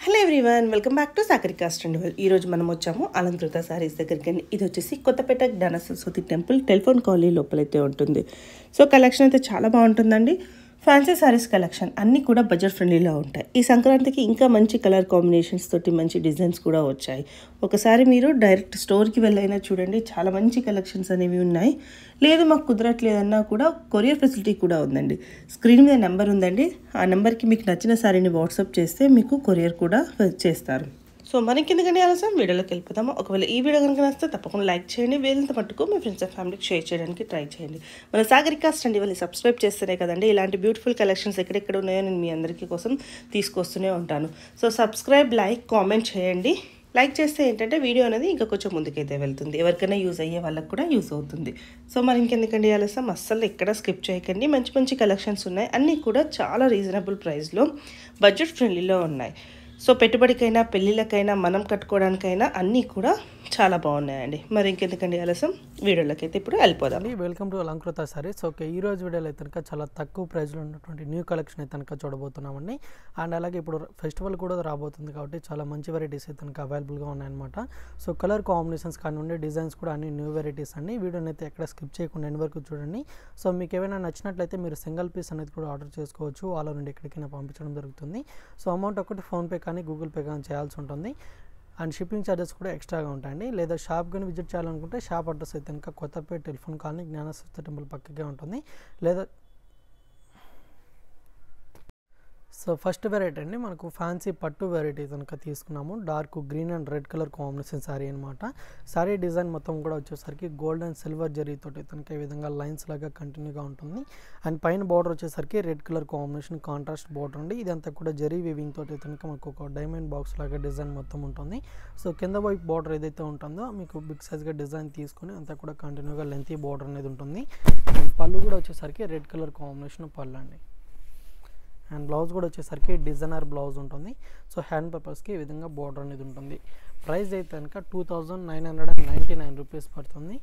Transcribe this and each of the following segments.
Hello everyone, welcome back to Sagarika స్టాండివల్. ఈరోజు మనం వచ్చాము అలంకృత సారీస్ దగ్గరికి. ఇది వచ్చేసి కొత్తపేట జ్ఞాన సరస్వతి టెంపుల్ టెలిఫోన్ కాలనీ లోపలైతే ఉంటుంది. సో కలెక్షన్ అయితే చాలా బాగుంటుందండి. ఫ్యాన్సీ సారీస్ కలెక్షన్ అన్నీ కూడా బడ్జెట్ ఫ్రెండ్లీలో ఉంటాయి. ఈ సంక్రాంతికి ఇంకా మంచి కలర్ కాంబినేషన్స్ తోటి మంచి డిజైన్స్ కూడా వచ్చాయి. ఒకసారి మీరు డైరెక్ట్ స్టోర్కి వెళ్ళైనా చూడండి, చాలా మంచి కలెక్షన్స్ అనేవి ఉన్నాయి. లేదు మాకు కుదరట్లేదన్నా కూడా కొరియర్ ఫెసిలిటీ కూడా ఉందండి. స్క్రీన్ మీద నెంబర్ ఉందండి, ఆ నెంబర్కి మీకు నచ్చిన సారీని వాట్సాప్ చేస్తే మీకు కొరియర్ కూడా చేస్తారు. సో మనకి ఎందుకంటే ఆలస్యం వీడియోలోకి వెళ్ళిపోతాము. ఒకవేళ ఈ వీడియో కనుక నచ్చితే తప్పకుండా లైక్ చేయండి, వీళ్ళతో మట్టుకు మీ ఫ్రెండ్స్ అండ్ ఫ్యామిలీకి షేర్ చేయడానికి ట్రై చేయండి. మన సాగరికా స్టాండివల్ని సబ్స్క్రైబ్ చేస్తేనే కదండి ఇలాంటి బ్యూటిఫుల్ కలెక్షన్స్ ఎక్కడెక్కడ ఉన్నాయో నేను మీ అందరికీ కోసం తీసుకొస్తూనే ఉంటాను. సో సబ్స్క్రైబ్, లైక్, కామెంట్ చేయండి. లైక్ చేస్తే ఏంటంటే వీడియో అనేది ఇంకా కొంచెం ముందుకైతే వెళ్తుంది, ఎవరికైనా యూజ్ అయ్యే వాళ్ళకి కూడా యూజ్ అవుతుంది. సో మరి ఇంకెందుకండి ఆలస్యం, అస్సలు ఎక్కడ స్కిప్ చేయకండి. మంచి మంచి కలెక్షన్స్ ఉన్నాయి, అన్నీ కూడా చాలా రీజనబుల్ ప్రైస్లో బడ్జెట్ ఫ్రెండ్లీలో ఉన్నాయి. సో పెట్టుబడికైనా పెళ్ళిళ్ళకైనా మనం కట్టుకోవడానికైనా అన్నీ కూడా చాలా బాగున్నాయండి. మరి ఇంకెందుకండి ఆలస్యం, వీడియోలోకి అయితే ఇప్పుడు వెళ్ళిపోదాం. Welcome to Alankrita sarees. Okay, ఈ రోజు వీడియోలో అయితే కనుక చాలా తక్కువ ప్రైస్లో ఉన్నటువంటి న్యూ కలెక్షన్ అయితే కనుక చూడబోతున్నామండి. అండ్ అలాగే ఇప్పుడు ఫెస్టివల్ కూడా రాబోతుంది కాబట్టి చాలా మంచి వెరైటీస్ అయితే కనుక అవైలబుల్గా ఉన్నాయన్నమాట. సో కలర్ కాంబినేషన్స్ కానివ్వండి, డిజైన్స్ కూడా అన్ని న్యూ వెరైటీస్ అండి. వీడియోని అయితే ఎక్కడ స్కిప్ చేయకుండా ఎండ్ వరకు చూడండి. సో మీకు ఏమైనా నచ్చినట్లయితే మీరు సింగిల్ పీస్ అనేది కూడా ఆర్డర్ చేసుకోవచ్చు, వాళ్ళ నుండి ఎక్కడికైనా పంపించడం జరుగుతుంది. సో అమౌంట్ ఒకటి ఫోన్పే కానీ గూగుల్ పే కానీ చేయాల్సి ఉంటుంది. అండ్ షిప్పింగ్ ఛార్జెస్ కూడా ఎక్స్ట్రాగా ఉంటాయండి. లేదా షాప్ కానీ విజిట్ చేయాలనుకుంటే షాప్ అడ్రస్ అయితే కనుక కొత్తపేట టెలిఫోన్ కాలనీ జ్ఞాన సరస్వతి టెంపుల్ పక్కకే ఉంటుంది. లేదా సో ఫస్ట్ వెరైటీ అండి, మనకు ఫ్యాన్సీ పట్టు వెరైటీ కనుక తీసుకున్నాము. Dark green and red colour combination sari అనమాట. శారీ డిజైన్ మొత్తం కూడా వచ్చేసరికి గోల్డ్ అండ్ సిల్వర్ జరీతో కనుక ఈ విధంగా లైన్స్ లాగా కంటిన్యూగా ఉంటుంది. అండ్ పైన బార్డర్ వచ్చేసరికి red colour combination contrast border అండి. ఇదంతా కూడా జరీ వీవింగ్ తోటి కనుక మనకు ఒక డైమండ్ బాక్స్ లాగా డిజైన్ మొత్తం ఉంటుంది. సో కింద వైపు బార్డర్ ఏదైతే ఉంటుందో మీకు బిగ్ సైజ్గా డిజైన్ తీసుకొని అంతా కూడా కంటిన్యూగా లెంతీ బార్డర్ అనేది ఉంటుంది. అండ్ పళ్ళు కూడా వచ్చేసరికి రెడ్ కలర్ కాంబినేషన్ పళ్ళు అండి. అండ్ బ్లౌజ్ కూడా వచ్చేసరికి డిజైనర్ బ్లౌజ్ ఉంటుంది. సో హ్యాండ్ పర్పస్కి ఈ విధంగా బార్డర్ అనేది ఉంటుంది. ప్రైస్ అయితే కనుక 2999 రూపీస్ పడుతుంది.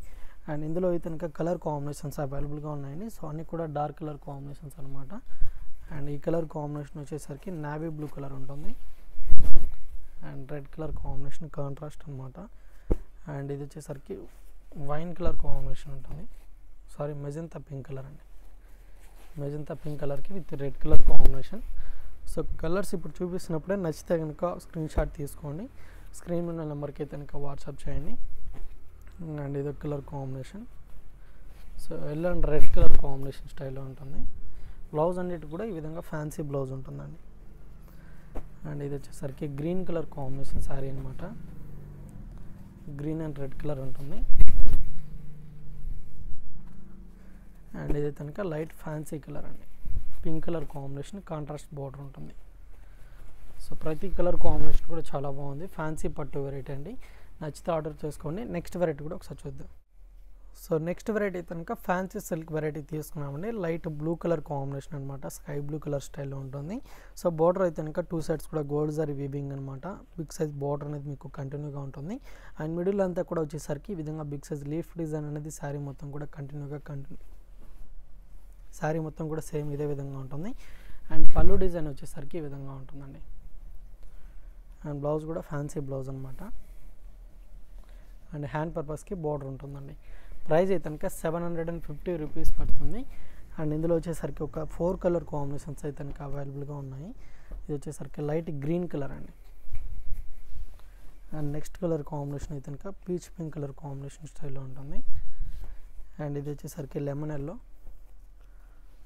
అండ్ ఇందులో అయితే కనుక కలర్ కాంబినేషన్స్ అవైలబుల్గా ఉన్నాయండి. సో అన్నీ కూడా డార్క్ కలర్ కాంబినేషన్స్ అనమాట. అండ్ ఈ కలర్ కాంబినేషన్ వచ్చేసరికి నావీ బ్లూ కలర్ ఉంటుంది. And red colour combination contrast అనమాట. అండ్ ఇది వచ్చేసరికి వైన్ కలర్ కాంబినేషన్ ఉంటుంది. సారీ, మెజంతా పింక్ కలర్ అండి. మెజంతా పింక్ కలర్కి with red colour combination. So colours ఇప్పుడు చూపిస్తున్నప్పుడే నచ్చితే కనుక స్క్రీన్ షాట్ తీసుకోండి. స్క్రీన్ ఉన్న నెంబర్కి అయితే కనుక వాట్సాప్ చేయండి. అండ్ ఇది colour combination. So yellow and red colour combination స్టైల్లో ఉంటుంది. బ్లౌజ్ అన్నిటి కూడా ఈ విధంగా ఫ్యాన్సీ బ్లౌజ్ ఉంటుందండి. అండ్ ఇది వచ్చేసరికి గ్రీన్ కలర్ కాంబినేషన్ శారీ అనమాట. గ్రీన్ అండ్ రెడ్ కలర్ ఉంటుంది. అండ్ ఇది కనుక లైట్ ఫ్యాన్సీ కలర్ అండి. Pink colour combination contrast border ఉంటుంది. సో ప్రతి కలర్ కాంబినేషన్ కూడా చాలా బాగుంది. ఫ్యాన్సీ పట్టు వెరైటీ అండి. నచ్చితే ఆర్డర్ చేసుకోండి. నెక్స్ట్ వెరైటీ కూడా ఒకసారి చూద్దాం. సో నెక్స్ట్ వెరైటీ కనుక ఫ్యాన్సీ సిల్క్ వెరైటీ తీసుకున్నామండి. లైట్ బ్లూ కలర్ కాంబినేషన్ అనమాట. స్కై బ్లూ కలర్ స్టైల్లో ఉంటుంది. సో బార్డర్ అయితే కనుక టూ సైడ్స్ కూడా గోల్డ్ జరీ వీవింగ్ అనమాట. బిగ్ సైజ్ బార్డర్ అనేది మీకు కంటిన్యూగా ఉంటుంది. అండ్ మిడిల్ అంతా కూడా వచ్చేసరికి ఈ విధంగా బిగ్ సైజ్ లీఫ్ డిజైన్ అనేది శారీ మొత్తం కూడా శారీ మొత్తం కూడా సేమ్ ఇదే విధంగా ఉంటుంది. అండ్ పళ్ళు డిజైన్ వచ్చేసరికి ఈ విధంగా ఉంటుందండి. అండ్ బ్లౌజ్ కూడా ఫ్యాన్సీ బ్లౌజ్ అనమాట. అండ్ హ్యాండ్ పర్పస్కి బార్డర్ ఉంటుందండి. ప్రైస్ అయితే కనుక 750 రూపీస్ పడుతుంది. అండ్ ఇందులో వచ్చేసరికి ఒక 4 కలర్ కాంబినేషన్స్ అయితే కనుక అవైలబుల్గా ఉన్నాయి. ఇది వచ్చేసరికి లైట్ గ్రీన్ కలర్ అండి. అండ్ నెక్స్ట్ కలర్ కాంబినేషన్ అయితే కనుక పీచ్ పింక్ కలర్ కాంబినేషన్ స్టైల్లో ఉంటుంది. అండ్ ఇది వచ్చేసరికి లెమన్ ఎల్లో.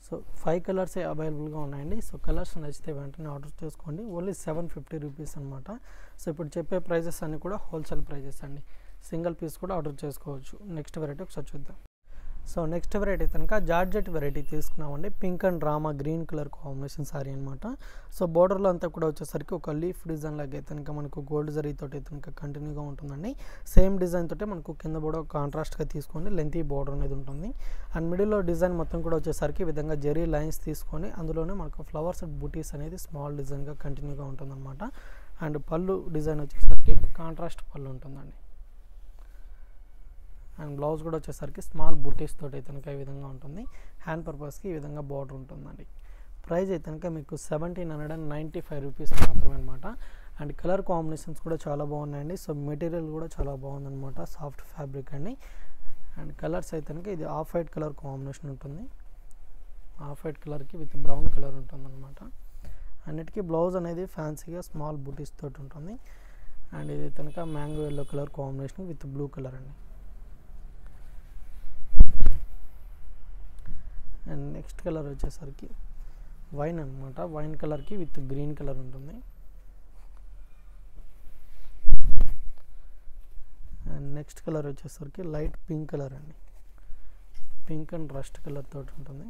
సో 5 కలర్సే అవైలబుల్గా ఉన్నాయండి. సో కలర్స్ నచ్చితే వెంటనే ఆర్డర్ చేసుకోండి. ఓన్లీ 750 రూపీస్ అనమాట. సో ఇప్పుడు చెప్పే ప్రైజెస్ అన్నీ కూడా హోల్సేల్ ప్రైజెస్ అండి. సింగిల్ పీస్ కూడా ఆర్డర్ చేసుకోవచ్చు. నెక్స్ట్ వెరైటీ ఒకసారి చూద్దాం. సో నెక్స్ట్ వెరైటీ కనుక జార్జెట్ వెరైటీ తీసుకున్నామండి. Pink and Rama green colour combination sari అనమాట. సో బోర్డర్లో అంతా కూడా వచ్చేసరికి ఒక లీఫ్ డిజైన్ లాగా అయితే కనుక మనకు గోల్డ్ జరీతో అయితే కనుక కంటిన్యూగా ఉంటుందండి. సేమ్ డిజైన్ తోటే మనకు కింద కూడా కాంట్రాస్ట్గా తీసుకొని లెంతీ బోర్డర్ అనేది ఉంటుంది. అండ్ మిడిల్లో డిజైన్ మొత్తం కూడా వచ్చేసరికి ఈ విధంగా జరీ లైన్స్ తీసుకొని అందులోనే మనకు ఫ్లవర్స్ అండ్ బూటీస్ అనేది స్మాల్ డిజైన్గా కంటిన్యూగా ఉంటుందన్నమాట. అండ్ పళ్ళు డిజైన్ వచ్చేసరికి కాంట్రాస్ట్ పళ్ళు ఉంటుందండి. అండ్ బ్లౌజ్ కూడా వచ్చేసరికి స్మాల్ బుటీస్ తోటి అయితే కనుక ఈ విధంగా ఉంటుంది. హ్యాండ్ పర్పస్కి ఈ విధంగా బార్డర్ ఉంటుందండి. ప్రైస్ అయితే కనుక మీకు 1795 రూపీస్ మాత్రమే అనమాట. అండ్ కలర్ కాంబినేషన్స్ కూడా చాలా బాగున్నాయండి. సో మెటీరియల్ కూడా చాలా బాగుందన్నమాట, సాఫ్ట్ ఫ్యాబ్రిక్ అండి. అండ్ కలర్స్ అయితే కనుక ఇది ఆఫ్ వైట్ కలర్ కాంబినేషన్ ఉంటుంది, ఆఫ్ వైట్ కలర్కి విత్ బ్రౌన్ కలర్ ఉంటుంది అనమాట. అన్నిటికీ బ్లౌజ్ అనేది ఫ్యాన్సీగా స్మాల్ బూటీస్ తోటి ఉంటుంది. అండ్ ఇది కనుక mango yellow colour combination with blue colour అండి. అండ్ నెక్స్ట్ కలర్ వచ్చేసరికి వైన్ అనమాట, వైన్ కలర్కి విత్ గ్రీన్ కలర్ ఉంటుంది. అండ్ నెక్స్ట్ కలర్ వచ్చేసరికి లైట్ పింక్ కలర్ అండి, పింక్ అండ్ రస్ట్ కలర్ తోటి ఉంటుంది.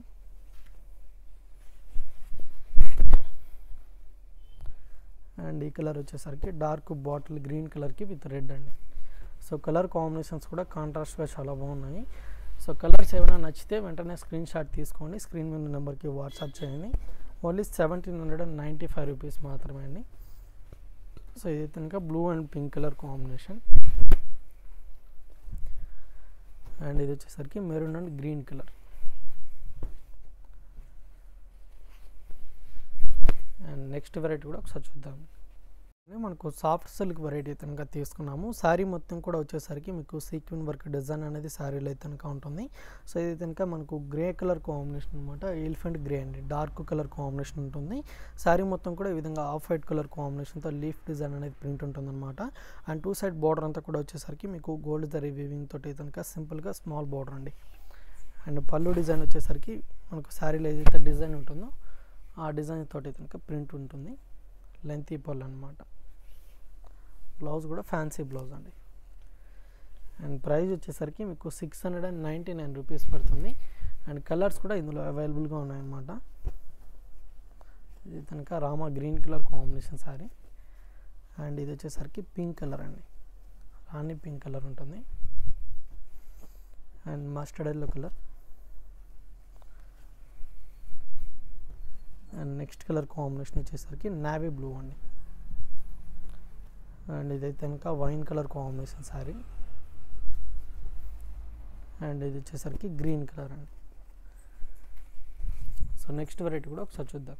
అండ్ ఈ కలర్ వచ్చేసరికి డార్క్ బాటిల్ గ్రీన్ కలర్కి విత్ రెడ్ అండి. సో కలర్ కాంబినేషన్స్ కూడా కాంట్రాస్ట్గా చాలా బాగున్నాయి. సో కలర్స్ ఏమైనా నచ్చితే వెంటనే స్క్రీన్ షాట్ తీసుకోండి, స్క్రీన్ మీద నెంబర్కి వాట్సాప్ చేయండి. ఓన్లీ 1795 రూపీస్ మాత్రమే అండి. సో ఇది కనుక blue and pink colour combination. And ఇది వచ్చేసరికి maroon and green colour. And next variety కూడా ఒకసారి చూద్దాం. మనకు సాఫ్ట్ సిల్క్ వెరైటీ కనుక తీసుకున్నాము. శారీ మొత్తం కూడా వచ్చేసరికి మీకు సీక్వెన్ వర్క్ డిజైన్ అనేది శారీలో అయితే కనుక ఉంటుంది. సో ఇది కనుక మనకు గ్రే కలర్ కాంబినేషన్ అనమాట, ఎలిఫెంట్ గ్రే అండి, డార్క్ కలర్ కాంబినేషన్ ఉంటుంది. శారీ మొత్తం కూడా ఈ విధంగా ఆఫ్ వైట్ కలర్ కాంబినేషన్తో లీఫ్ డిజైన్ అనేది ప్రింట్ ఉంటుంది అనమాట. అండ్ టూ సైడ్ బార్డర్ అంతా కూడా వచ్చేసరికి మీకు గోల్డ్ జరీ వీవింగ్ తోటి కనుక సింపుల్గా స్మాల్ బార్డర్ అండి. అండ్ పళ్ళు డిజైన్ వచ్చేసరికి మనకు శారీలో ఏదైతే డిజైన్ ఉంటుందో ఆ డిజైన్ తోటి కనుక ప్రింట్ ఉంటుంది, లెంతీ పళ్ళు అనమాట. బ్లౌజ్ కూడా ఫ్యాన్సీ బ్లౌజ్ అండి. అండ్ ప్రైస్ వచ్చేసరికి మీకు 699 రూపీస్ పడుతుంది. అండ్ కలర్స్ కూడా ఇందులో అవైలబుల్గా ఉన్నాయన్నమాట. ఇది కనుక Rama green colour combination sari. And ఇది వచ్చేసరికి పింక్ కలర్ అండి, రాణి పింక్ కలర్ ఉంటుంది. And mustard yellow colour. And next colour combination వచ్చేసరికి నావీ బ్లూ అండి. అండ్ ఇదైతే కనుక wine colour combination sari. And ఇది వచ్చేసరికి గ్రీన్ కలర్ అండి. సో నెక్స్ట్ వెరైటీ కూడా ఒకసారి చూద్దాం.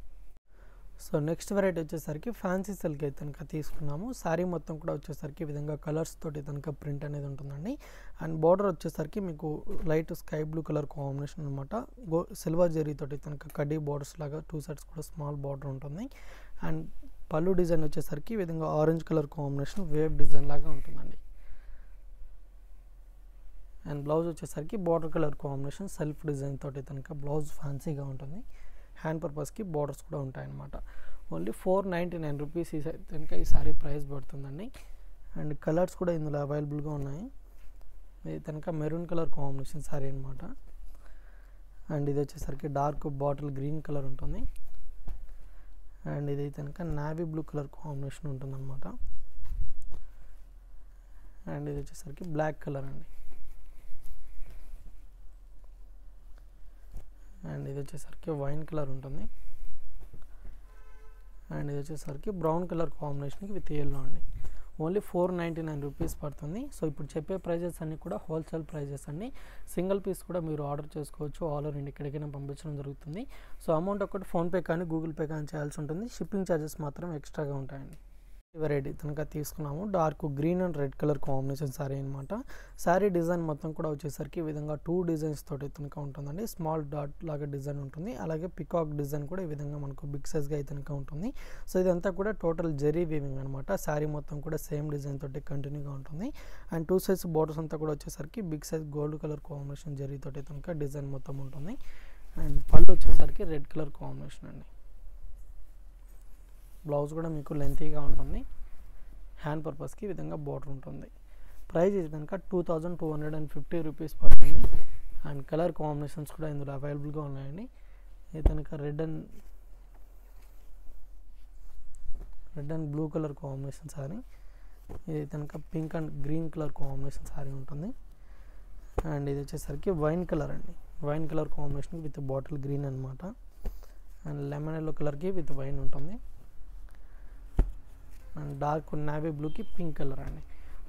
సో నెక్స్ట్ వెరైటీ వచ్చేసరికి ఫ్యాన్సీ సిల్క్ అయితే కనుక తీసుకున్నాము. శారీ మొత్తం కూడా వచ్చేసరికి ఈ విధంగా కలర్స్ తోటి కనుక ప్రింట్ అనేది ఉంటుందండి. అండ్ బార్డర్ వచ్చేసరికి మీకు light sky blue colour combination అనమాట, సిల్వర్ జరీ తోటి కనుక కడ్డీ బార్డర్స్ లాగా టూ సైడ్స్ కూడా స్మాల్ బార్డర్ ఉంటుంది. అండ్ పళ్ళు డిజైన్ వచ్చేసరికి ఈ విధంగా orange colour combination wave design లాగా ఉంటుందండి. అండ్ బ్లౌజ్ వచ్చేసరికి border colour combination self design తోటి కనుక బ్లౌజ్ ఫ్యాన్సీగా ఉంటుంది. హ్యాండ్ పర్పస్కి బార్డర్స్ కూడా ఉంటాయన్నమాట. ఓన్లీ 499 రూపీస్ కనుక ఈ సారీ ప్రైస్ పడుతుందండి. అండ్ కలర్స్ కూడా ఇందులో అవైలబుల్గా ఉన్నాయి. ఇది కనుక మెరూన్ కలర్ కాంబినేషన్ సారీ అనమాట. అండ్ ఇది వచ్చేసరికి డార్క్ బాటిల్ గ్రీన్ కలర్ ఉంటుంది. అండ్ ఇది కనుక నావీ బ్లూ కలర్ కాంబినేషన్ ఉంటుందన్నమాట. అండ్ ఇది వచ్చేసరికి బ్లాక్ కలర్ అండి. అండ్ ఇది వచ్చేసరికి వైన్ కలర్ ఉంటుంది. అండ్ ఇది వచ్చేసరికి బ్రౌన్ కలర్ కాంబినేషన్కి విత్ ఎల్లో అండి. ఓన్లీ 499 రూపీస్ పడుతుంది. సో ఇప్పుడు చెప్పే ప్రైజెస్ అన్నీ కూడా హోల్సేల్ ప్రైజెస్ అండి. సింగిల్ పీస్ కూడా మీరు ఆర్డర్ చేసుకోవచ్చు, ఆల్ ఓవర్ ఇండియా ఎక్కడికైనా పంపించడం జరుగుతుంది. సో అమౌంట్ ఒకటి ఫోన్పే కానీ గూగుల్ పే కానీ చేయాల్సి ఉంటుంది. షిప్పింగ్ ఛార్జెస్ మాత్రం ఎక్స్ట్రాగా ఉంటాయండి. వెరైటీ కనుక తీసుకున్నాము, dark green and red colour combination sari అనమాట. శారీ డిజైన్ మొత్తం కూడా వచ్చేసరికి ఈ విధంగా 2 డిజైన్స్ తోటి కనుక ఉంటుందండి. స్మాల్ డాట్ లాగా డిజైన్ ఉంటుంది, అలాగే పికాక్ డిజైన్ కూడా ఈ విధంగా మనకు బిగ్ సైజ్గా అయితే కనుక ఉంటుంది. సో ఇదంతా కూడా టోటల్ జెరీ వీవింగ్ అనమాట. శారీ మొత్తం కూడా సేమ్ డిజైన్ తోటి కంటిన్యూగా ఉంటుంది. అండ్ 2 సైజ్ బోర్డర్స్ అంతా కూడా వచ్చేసరికి big size gold colour combination జెరీ తోటి కనుక డిజైన్ మొత్తం ఉంటుంది. అండ్ పళ్ళు వచ్చేసరికి రెడ్ కలర్ కాంబినేషన్ అండి. బ్లౌజ్ కూడా మీకు లెంతీగా ఉంటుంది, హ్యాండ్ పర్పస్కి ఈ విధంగా బార్డర్ ఉంటుంది. ప్రైస్ ఇది కనుక 2250 రూపీస్ పడుతుంది. అండ్ కలర్ కాంబినేషన్స్ కూడా ఇందులో అవైలబుల్గా ఉన్నాయండి. ఇది కనుక red and blue colour combination sorry. ఇది కనుక pink and green colour combination sorry ఉంటుంది. అండ్ ఇది వచ్చేసరికి వైన్ కలర్ అండి, wine colour combination with bottle green అనమాట. అండ్ లెమన్ ఎల్లో కలర్కి విత్ వైన్ ఉంటుంది. అండ్ డార్క్ నావీ బ్లూకి పింక్ కలర్ అండి.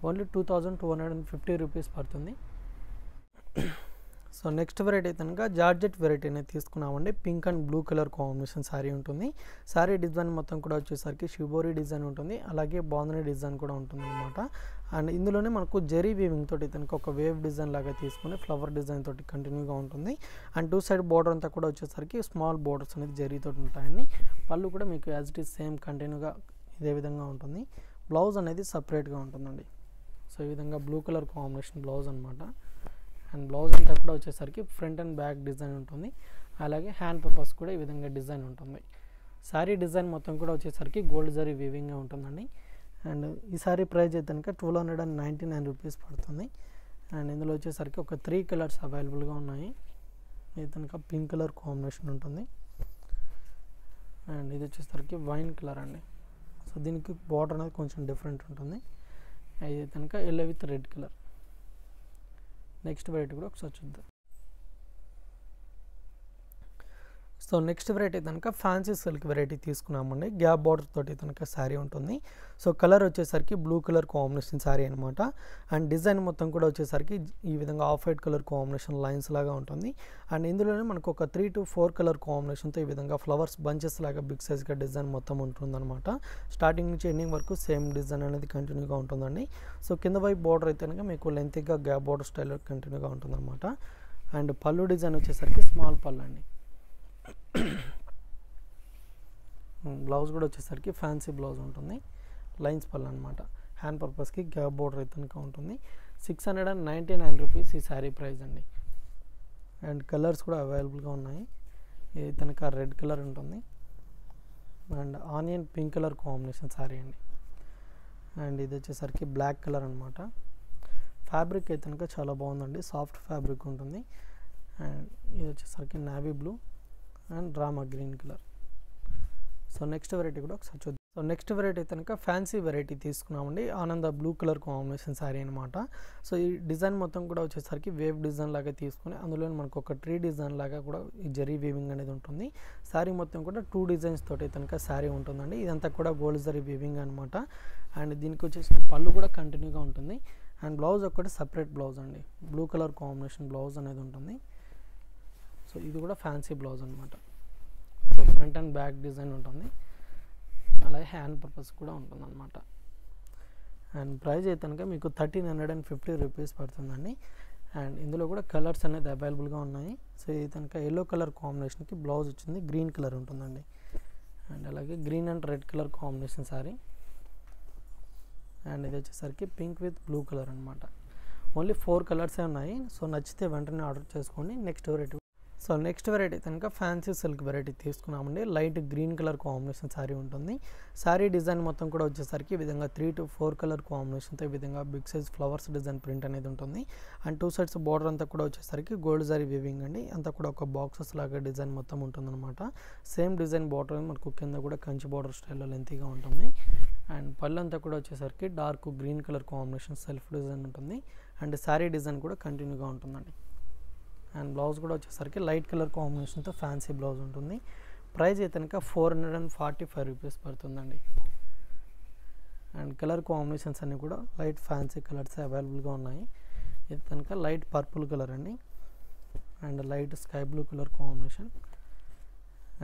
ఓన్లీ 2250 రూపీస్ పడుతుంది. సో సో నెక్స్ట్ వెరైటీ కనుక జార్జెట్ వెరైటీ అనేది తీసుకున్నామండి. Pink and blue colour combination sari ఉంటుంది. శారీ డిజైన్ మొత్తం కూడా వచ్చేసరికి షిబోరి డిజైన్ ఉంటుంది, అలాగే బాంధనీ డిజైన్ కూడా ఉంటుంది అనమాట. అండ్ ఇందులోనే మనకు జెరీ వీవింగ్ తోటి కనుక ఒక వేవ్ డిజైన్ లాగా తీసుకుని ఫ్లవర్ డిజైన్ తోటి కంటిన్యూగా ఉంటుంది. అండ్ 2 సైడ్ బోర్డర్ అంతా కూడా వచ్చేసరికి స్మాల్ బోర్డర్స్ అనేది జెరీ తోటి ఉంటాయండి. పళ్ళు కూడా మీకు యాజ్ ఇట్ ఈస్ సేమ్ కంటిన్యూగా ఇదే విధంగా ఉంటుంది. బ్లౌజ్ అనేది సపరేట్గా ఉంటుందండి. సో ఈ విధంగా బ్లూ కలర్ కాంబినేషన్ బ్లౌజ్ అనమాట. అండ్ బ్లౌజ్ అంతా కూడా వచ్చేసరికి ఫ్రంట్ అండ్ బ్యాక్ డిజైన్ ఉంటుంది, అలాగే హ్యాండ్ పర్పస్ కూడా ఈ విధంగా డిజైన్ ఉంటుంది. శారీ డిజైన్ మొత్తం కూడా వచ్చేసరికి గోల్డ్ జరీ వీవింగ్గా ఉంటుందండి. అండ్ ఈ శారీ ప్రైస్ అయితే కనుక 1299 రూపీస్ పడుతుంది. అండ్ ఇందులో వచ్చేసరికి ఒక 3 కలర్స్ అవైలబుల్గా ఉన్నాయి. ఇది కనుక పింక్ కలర్ కాంబినేషన్ ఉంటుంది, అండ్ ఇది వచ్చేసరికి వైన్ కలర్ అండి. సో దీనికి బార్డర్ అనేది కొంచెం డిఫరెంట్ ఉంటుంది. ఇది కనుక yellow with red colour. Next variety కూడా ఒకసారి చూద్దాం. సో నెక్స్ట్ వెరైటీ కనుక ఫ్యాన్సీ సిల్క్ వెరైటీ తీసుకున్నామండి. గ్యాప్ బార్డర్ తోటి కనుక శారీ ఉంటుంది. సో కలర్ వచ్చేసరికి బ్లూ కలర్ కాంబినేషన్ శారీ అనమాట. అండ్ డిజైన్ మొత్తం కూడా వచ్చేసరికి ఈ విధంగా off white colour combination lines లాగా ఉంటుంది. అండ్ ఇందులోనే మనకు ఒక 3 to 4 కలర్ కాంబినేషన్తో ఈ విధంగా ఫ్లవర్స్ బంచెస్ లాగా బిగ్ సైజ్గా డిజైన్ మొత్తం ఉంటుందన్నమాట. స్టార్టింగ్ నుంచి ఎండింగ్ వరకు సేమ్ డిజైన్ అనేది కంటిన్యూగా ఉంటుందండి. సో కింద వైపు బార్డర్ అయితే కనుక మీకు లెంతీగా గ్యాప్ బార్డర్ స్టైల్లో కంటిన్యూగా ఉంటుందన్నమాట. అండ్ పళ్ళు డిజైన్ వచ్చేసరికి స్మాల్ పళ్ళు అండి. బ్లౌజ్ కూడా వచ్చేసరికి ఫ్యాన్సీ బ్లౌజ్ ఉంటుంది, లైన్స్ పళ్ళు అనమాట. హ్యాండ్ పర్పస్కి గ్యాప్ బోర్డర్ అయితే ఉంటుంది. 699 రూపీస్ ఈ శారీ ప్రైస్ అండి. అండ్ కలర్స్ కూడా అవైలబుల్గా ఉన్నాయి. ఇది కనుక రెడ్ కలర్ ఉంటుంది, and onion pink colour combination sari అండి. అండ్ ఇది వచ్చేసరికి బ్లాక్ కలర్ అనమాట. ఫ్యాబ్రిక్ అయితే కనుక చాలా బాగుందండి, సాఫ్ట్ ఫ్యాబ్రిక్ ఉంటుంది. అండ్ ఇది వచ్చేసరికి navy blue and drama green colour. So next variety కూడా ఒకసారి చూద్దాం. సో నెక్స్ట్ వెరైటీ కనుక ఫ్యాన్సీ వెరైటీ తీసుకున్నామండి. ఆనంద బ్లూ కలర్ కాంబినేషన్ శారీ అనమాట. సో ఈ డిజైన్ మొత్తం కూడా వచ్చేసరికి వేవ్ డిజైన్ లాగా తీసుకుని అందులో మనకు ఒక ట్రీ డిజైన్ లాగా కూడా ఈ జరీ వీవింగ్ అనేది ఉంటుంది. శారీ మొత్తం కూడా 2 డిజైన్స్ తోటి కనుక శారీ ఉంటుందండి. ఇదంతా కూడా గోల్డ్ జరీ వీవింగ్ అనమాట. అండ్ దీనికి వచ్చేసిన పళ్ళు కూడా కంటిన్యూగా ఉంటుంది. అండ్ బ్లౌజ్ ఒక్కటి సపరేట్ బ్లౌజ్ అండి, బ్లూ కలర్ కాంబినేషన్ బ్లౌజ్ అనేది ఉంటుంది. సో ఇది కూడా ఫ్యాన్సీ బ్లౌజ్ అనమాట. So front and back design ఉంటుంది, అలాగే హ్యాండ్ పర్పస్ కూడా ఉంటుంది అనమాట. అండ్ ప్రైస్ అయితే కనుక మీకు 1350 రూపీస్ పడుతుందండి. అండ్ ఇందులో కూడా కలర్స్ అనేది అవైలబుల్గా ఉన్నాయి. సో ఇది కనుక ఎల్లో కలర్ కాంబినేషన్కి బ్లౌజ్ వచ్చింది, గ్రీన్ కలర్ ఉంటుందండి. అండ్ అలాగే green and red colour combination sari. And ఇది వచ్చేసరికి పింక్ విత్ బ్లూ కలర్ అనమాట. ఓన్లీ 4 కలర్సే ఉన్నాయి. సో నచ్చితే వెంటనే ఆర్డర్ చేసుకోండి. Next variety. So next variety కనుక ఫ్యాన్సీ సిల్క్ వెరైటీ తీసుకున్నామండి. Light green colour combination sari ఉంటుంది. శారీ డిజైన్ మొత్తం కూడా వచ్చేసరికి ఈ విధంగా 3 to 4 కలర్ కాంబినేషన్తో ఈ విధంగా big size flowers design print అనేది ఉంటుంది. అండ్ 2 సైడ్స్ బార్డర్ అంతా కూడా వచ్చేసరికి గోల్డ్ జరీ వీవింగ్ అండి. అంతా కూడా ఒక బాక్సెస్ లాగా డిజైన్ మొత్తం ఉంటుందన్నమాట. సేమ్ డిజైన్ బార్డర్ మనకు కింద కూడా కంచి బార్డర్ స్టైల్లో లెంతీగా ఉంటుంది. అండ్ పళ్ళు అంతా కూడా వచ్చేసరికి dark green colour combination self design ఉంటుంది. అండ్ శారీ డిజైన్ కూడా కంటిన్యూగా ఉంటుందండి. అండ్ బ్లౌజ్ కూడా వచ్చేసరికి లైట్ కలర్ కాంబినేషన్తో ఫ్యాన్సీ బ్లౌజ్ ఉంటుంది. ప్రైస్ అయితే కనుక 445 రూపీస్ పడుతుందండి. అండ్ కలర్ కాంబినేషన్స్ అన్నీ కూడా లైట్ ఫ్యాన్సీ కలర్స్ అవైలబుల్గా ఉన్నాయి. ఇది కనుక లైట్ పర్పుల్ కలర్ అండి, and light sky blue colour combination.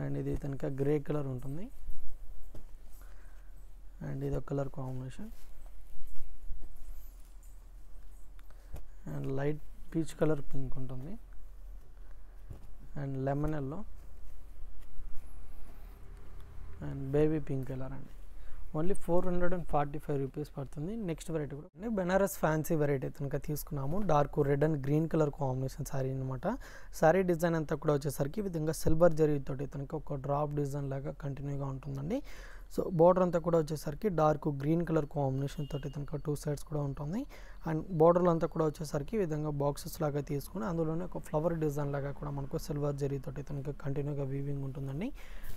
And ఇది కనుక గ్రే కలర్ ఉంటుంది. అండ్ ఇది ఒక colour combination. And light peach colour pink ఉంటుంది. And lemon yellow and baby pink colour అండి. ఓన్లీ 445 రూపీస్ పడుతుంది. నెక్స్ట్ వెరైటీ కూడా బెనారస్ ఫ్యాన్సీ వెరైటీ కనుక తీసుకున్నాము. Dark red and green colour combination sari అనమాట. శారీ డిజైన్ అంతా కూడా వచ్చేసరికి ఈ విధంగా సిల్వర్ జరీతోటి కనుక ఒక డ్రాప్ డిజైన్ లాగా కంటిన్యూగా ఉంటుందండి. సో బార్డర్ అంతా కూడా వచ్చేసరికి డార్క్ గ్రీన్ కలర్ కాంబినేషన్ తోటి కనుక 2 సైడ్స్ కూడా ఉంటుంది. అండ్ బార్డర్లు అంతా కూడా వచ్చేసరికి ఈ విధంగా బాక్సెస్ లాగా తీసుకుని అందులోనే ఒక ఫ్లవర్ డిజైన్ లాగా కూడా మనకు సిల్వర్ జరీతోటి కనుక కంటిన్యూగా వీవింగ్ ఉంటుందండి.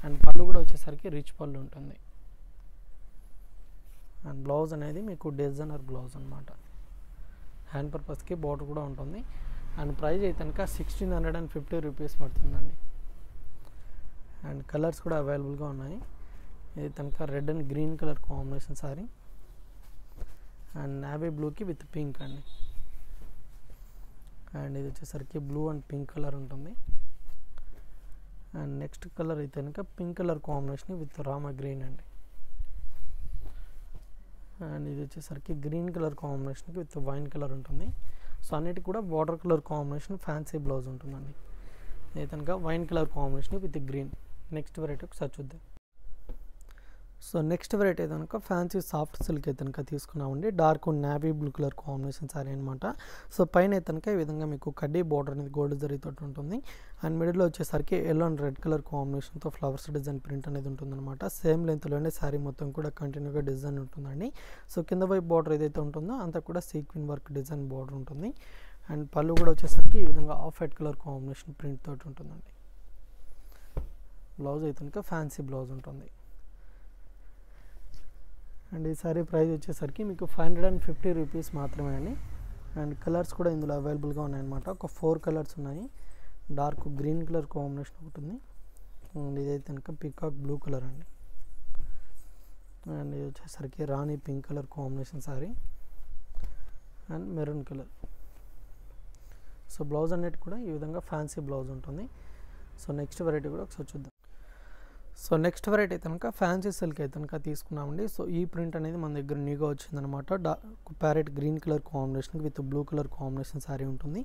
అండ్ పళ్ళు కూడా వచ్చేసరికి రిచ్ పళ్ళు ఉంటుంది. అండ్ బ్లౌజ్ అనేది మీకు డిజైనర్ బ్లౌజ్ అనమాట. హ్యాండ్ పర్పస్కి బార్డర్ కూడా ఉంటుంది. అండ్ ప్రైస్ అయితే కనుక 1650 రూపీస్ పడుతుందండి. అండ్ కలర్స్ కూడా అవైలబుల్గా ఉన్నాయి. ఇది కనుక red and green colour combination sari. And navy బ్లూకి విత్ పింక్ అండి. అండ్ ఇది వచ్చేసరికి బ్లూ అండ్ పింక్ కలర్ ఉంటుంది. అండ్ నెక్స్ట్ కలర్ అయితే కనుక pink colour combination with Rama green అండి. అండ్ ఇది వచ్చేసరికి గ్రీన్ కలర్ కాంబినేషన్కి విత్ వైన్ కలర్ ఉంటుంది. సో అన్నిటికి కూడా water colour combination fancy blouse ఉంటుందండి. ఇది కనుక wine colour combination with green. Next variety ఒకసారి చూద్దాం. సో నెక్స్ట్ వెరైటీ అయితే కనుక ఫ్యాన్సీ సాఫ్ట్ సిల్క్ అయితే కనుక తీసుకున్నామండి. Dark navy blue colour combination sorry అనమాట. సో పైన అయితే కనుక ఈ విధంగా మీకు కడ్డీ బార్డర్ అనేది గోల్డ్ జరీతో ఉంటుంది. అండ్ మిడిల్లో వచ్చేసరికి ఎల్లో అండ్ రెడ్ కలర్ కాంబినేషన్తో ఫ్లవర్స్ డిజైన్ ప్రింట్ అనేది ఉంటుందన్నమాట. సేమ్ లెంత్లోనే శారీ మొత్తం కూడా కంటిన్యూగా డిజైన్ ఉంటుందండి. సో కింద వైపు బార్డర్ ఏదైతే ఉంటుందో అంతా కూడా సీక్వెన్ వర్క్ డిజైన్ బార్డర్ ఉంటుంది. అండ్ పళ్ళు కూడా వచ్చేసరికి ఈ విధంగా off white colour combination print తోటి ఉంటుందండి. బ్లౌజ్ అయితే కనుక ఫ్యాన్సీ బ్లౌజ్ ఉంటుంది. అండ్ ఈ సారీ ప్రైస్ వచ్చేసరికి మీకు 550 రూపీస్ మాత్రమే అండి. అండ్ కలర్స్ కూడా ఇందులో అవైలబుల్గా ఉన్నాయన్నమాట. ఒక 4 కలర్స్ ఉన్నాయి. డార్క్ గ్రీన్ కలర్ కాంబినేషన్ ఉంటుంది. అండ్ ఇదైతే కనుక పికాక్ బ్లూ కలర్ అండి. అండ్ ఇది వచ్చేసరికి Rani pink colour combination sari and maroon colour. So blouse అన్నిటి కూడా ఈ విధంగా ఫ్యాన్సీ బ్లౌజ్ ఉంటుంది. సో నెక్స్ట్ వెరైటీ కూడా ఒకసారి చూద్దాం. సో నెక్స్ట్ వెరైటీ అయితే కనుక ఫ్యాన్సీ సిల్క్ అయితే కనుక తీసుకున్నామండి. సో ఈ ప్రింట్ అనేది మన దగ్గర న్యూగా వచ్చిందనమాట. Parrot green colour combination with blue colour combination sari ఉంటుంది.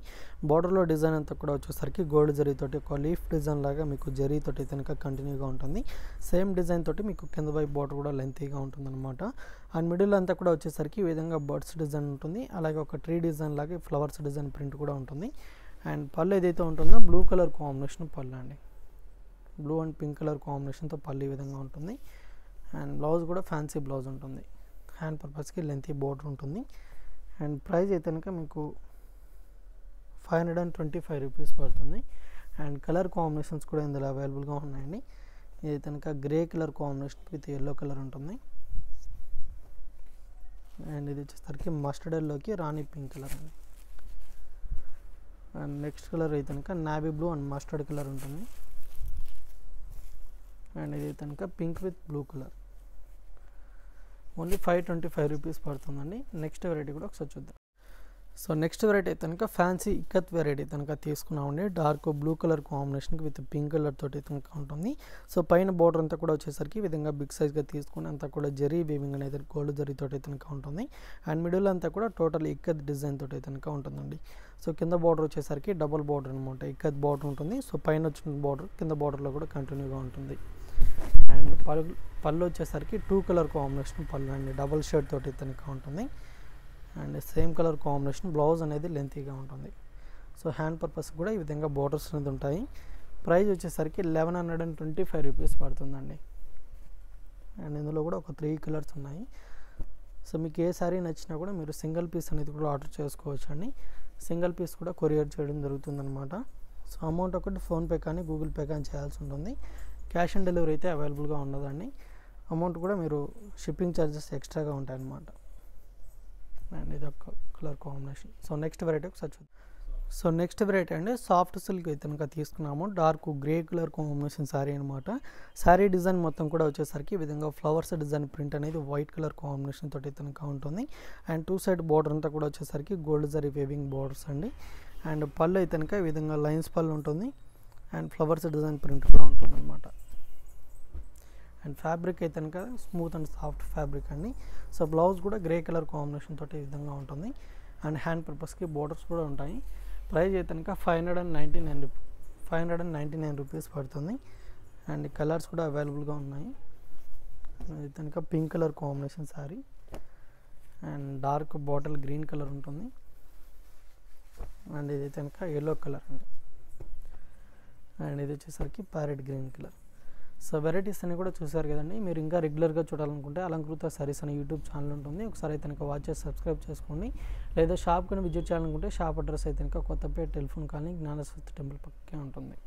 బార్డర్లో డిజైన్ అంతా కూడా వచ్చేసరికి గోల్డ్ జరీతోటి ఒక లీఫ్ డిజైన్ లాగా మీకు జరీతోటి కనుక కంటిన్యూగా ఉంటుంది. సేమ్ డిజైన్ తోటి మీకు కింద వైపు బార్డర్ కూడా లెంతీగా ఉంటుందన్నమాట. అండ్ మిడిల్ అంతా కూడా వచ్చేసరికి ఈ విధంగా బర్డ్స్ డిజైన్ ఉంటుంది. అలాగే ఒక ట్రీ డిజైన్ లాగా ఫ్లవర్స్ డిజైన్ ప్రింట్ కూడా ఉంటుంది. అండ్ పళ్ళు ఏదైతే ఉంటుందో బ్లూ కలర్ కాంబినేషన్ పళ్ళు అండి. బ్లూ అండ్ పింక్ కలర్ కాంబినేషన్తో పళ్ళు ఈ విధంగా ఉంటుంది. అండ్ బ్లౌజ్ కూడా ఫ్యాన్సీ బ్లౌజ్ ఉంటుంది. హ్యాండ్ పర్పస్కి లెంతీ బోర్డర్ ఉంటుంది. అండ్ ప్రైస్ అయితే కనుక మీకు 525 రూపీస్ పడుతుంది. అండ్ కలర్ కాంబినేషన్స్ కూడా ఇందులో అవైలబుల్గా ఉన్నాయండి. ఇది కనుక grey colour combination with yellow colour ఉంటుంది. అండ్ ఇది వచ్చేసరికి మస్టర్డ్ ఎల్లోకి రాణి పింక్ కలర్ అండి. అండ్ నెక్స్ట్ కలర్ అయితే కనుక navy blue and mustard colour ఉంటుంది. అండ్ ఇది కనుక pink with blue colour. Only 525 rupees పడుతుందండి. నెక్స్ట్ వెరైటీ కూడా ఒకసారి చూద్దాం. సో నెక్స్ట్ వెరైటీ అయితే కనుక ఫ్యాన్సీ ఇక్కత్ వెరైటీ కనుక తీసుకున్నామండి. డార్క్ బ్లూ కలర్ కాంబినేషన్కి విత్ పింక్ కలర్ తోటి కనుక ఉంటుంది. సో పైన బార్డర్ అంతా కూడా వచ్చేసరికి ఈ విధంగా బిగ్ సైజ్గా తీసుకుని అంతా కూడా జరీ వీవింగ్ అనేది గోల్డ్ జరీతోటి కనుక ఉంటుంది. అండ్ మిడిల్ అంతా కూడా టోటల్ ఇక్కత్ డిజైన్ తోటి కనుక ఉంటుందండి. సో కింద బార్డర్ వచ్చేసరికి డబుల్ బార్డర్ అనమాట. ఇక్కత్ బార్డర్ ఉంటుంది. సో పైన వచ్చిన బార్డర్ కింద బార్డర్లో కూడా కంటిన్యూగా ఉంటుంది. అండ్ పళ్ళు వచ్చేసరికి 2 కలర్ కాంబినేషన్ పళ్ళు అండి. డబుల్ షేడ్ తోటి కనుక ఉంటుంది. And same colour combination blouse అనేది లెంతీగా ఉంటుంది. సో హ్యాండ్ పర్పస్ కూడా ఈ విధంగా బోర్డర్స్ అనేది ఉంటాయి. ప్రైస్ వచ్చేసరికి 1125 రూపీస్ పడుతుందండి. అండ్ ఇందులో కూడా ఒక 3 కలర్స్ ఉన్నాయి. సో మీకు ఏ శారీ నచ్చినా కూడా మీరు సింగిల్ పీస్ అనేది కూడా ఆర్డర్ చేసుకోవచ్చు అండి. సింగిల్ పీస్ కూడా కొరియర్ చేయడం జరుగుతుందన్నమాట. సో అమౌంట్ ఒకటి ఫోన్పే కానీ గూగుల్ పే కానీ చేయాల్సి ఉంటుంది. క్యాష్ ఆన్ డెలివరీ అయితే అవైలబుల్గా ఉండదండి. అమౌంట్ కూడా మీరు షిప్పింగ్ ఛార్జెస్ ఎక్స్ట్రాగా ఉంటాయన్నమాట. అండ్ ఇది ఒక colour combination. So next variety ఒకసారి చూద్దాం. సో నెక్స్ట్ వెరైటీ అండి సాఫ్ట్ సిల్క్ అయితే కనుక తీసుకున్నాము. Dark grey colour combination sari అనమాట. శారీ డిజైన్ మొత్తం కూడా వచ్చేసరికి ఈ విధంగా ఫ్లవర్స్ డిజైన్ ప్రింట్ అనేది వైట్ కలర్ కాంబినేషన్ తోటి కనుక ఉంటుంది. అండ్ 2 సైడ్ బార్డర్ అంతా కూడా వచ్చేసరికి గోల్డ్ జరీ వేవింగ్ బార్డర్స్ అండి. అండ్ పళ్ళు అయితే కనుక ఈ విధంగా లైన్స్ పళ్ళు ఉంటుంది. అండ్ ఫ్లవర్స్ డిజైన్ ప్రింట్ కూడా ఉంటుంది అనమాట. అండ్ ఫ్యాబ్రిక్ అయితే కనుక స్మూత్ అండ్ సాఫ్ట్ ఫ్యాబ్రిక్ అండి. సో బ్లౌజ్ కూడా గ్రే కలర్ కాంబినేషన్ తోటి ఈ విధంగా ఉంటుంది. అండ్ హ్యాండ్ పర్పస్కి బోర్డర్స్ కూడా ఉంటాయి. ప్రైస్ అయితే కనుక 599 రూపీస్ పడుతుంది. అండ్ కలర్స్ కూడా అవైలబుల్గా ఉన్నాయి. ఇది కనుక pink colour combination sari and dark bottle green colour ఉంటుంది. అండ్ ఇది కనుక ఎల్లో కలర్ అండి. అండ్ ఇది వచ్చేసరికి parrot green colour. So varieties అన్ని కూడా చూసారు కదండి. మీరు ఇంకా రెగ్యులర్గా చూడాలనుకుంటే అలంకృత సారీస్ అనే యూట్యూబ్ ఛానల్ ఉంటుంది. ఒకసారి అయితే కనుక వాచ్ చేసి సబ్స్క్రైబ్ చేసుకోండి. లేదా షాప్ కానీ విజిట్ చేయాలనుకుంటే షాప్ అడ్రస్ అయితే కనుక Kothapeta telephone colony Gnana Saraswati temple పక్కనే ఉంటుంది.